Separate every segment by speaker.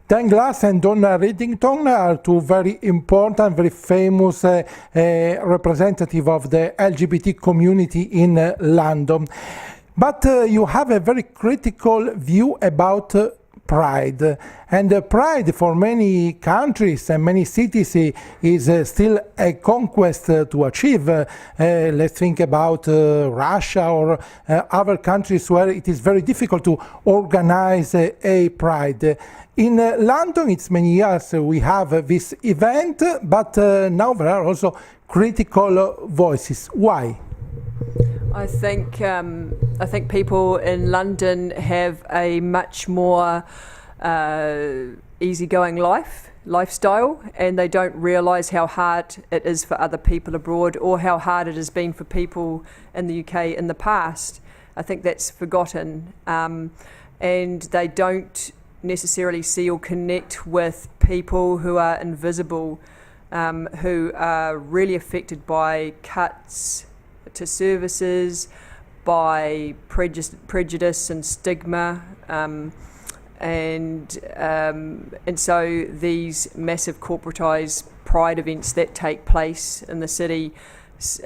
Speaker 1: Dan Glass and Donna Riddington are two very important, very famous representatives of the LGBT community in London. But you have a very critical view about Pride. And Pride for many countries and many cities is still a conquest to achieve. Let's think about Russia or other countries where it is very difficult to organize a Pride. In London, it's many years we have this event, but now there are also critical voices. Why?
Speaker 2: I think people in London have a much more easygoing lifestyle, and they don't realise how hard it is for other people abroad, or how hard it has been for people in the UK in the past. I think that's forgotten, and they don't necessarily see or connect with people who are invisible, who are really affected by cuts to services, by prejudice and stigma, and so these massive corporatised pride events that take place in the city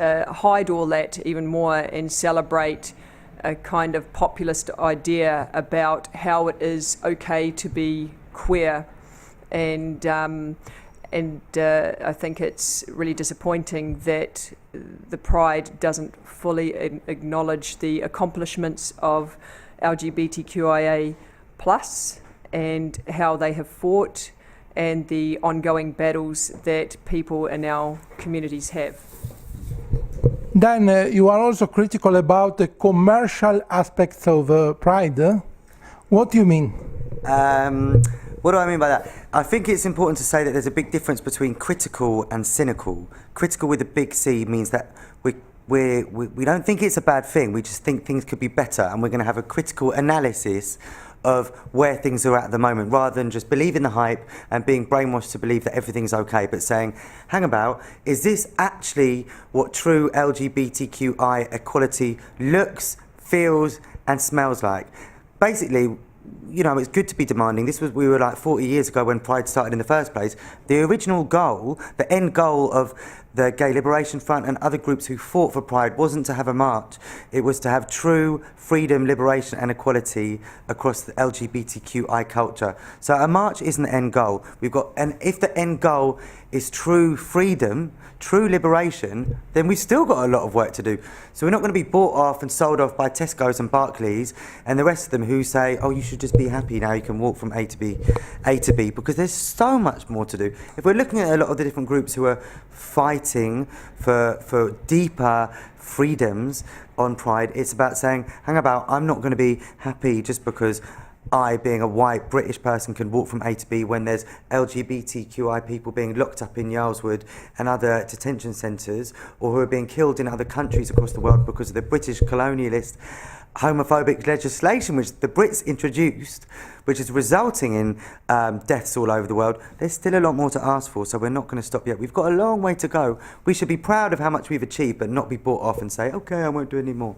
Speaker 2: hide all that even more and celebrate a kind of populist idea about how it is okay to be queer, and I think it's really disappointing that the Pride doesn't fully acknowledge the accomplishments of LGBTQIA plus and how they have fought and the ongoing battles that people in our communities have.
Speaker 1: Then you are also critical about the commercial aspects of Pride. What do you mean?
Speaker 3: What do I mean by that? I think it's important to say that there's a big difference between critical and cynical. Critical with a big C means that we don't think it's a bad thing, we just think things could be better, and we're going to have a critical analysis of where things are at the moment, rather than just believing the hype and being brainwashed to believe that everything's okay, but saying, hang about, is this actually what true LGBTQI equality looks, feels and smells like? Basically, you know, it's good to be demanding. We were like 40 years ago when Pride started in the first place. The original goal, the end goal of the Gay Liberation Front and other groups who fought for Pride wasn't to have a march. It was to have true freedom, liberation and equality across the LGBTQI culture. So a march isn't the end goal. And if the end goal is true freedom, true liberation, then we've still got a lot of work to do. So we're not going to be bought off and sold off by Tesco's and Barclays and the rest of them who say, oh, you should just be happy now, you can walk from A to B, because there's so much more to do. If we're looking at a lot of the different groups who are fighting for deeper freedoms on Pride, it's about saying, hang about, I'm not going to be happy just because I, being a white British person, can walk from A to B when there's LGBTQI people being locked up in Yarlswood and other detention centres, or who are being killed in other countries across the world because of the British colonialist homophobic legislation which the Brits introduced, which is resulting in deaths all over the world. There's still a lot more to ask for, so we're not going to stop yet. We've got a long way to go. We should be proud of how much we've achieved, but not be bought off and say, okay, I won't do any more.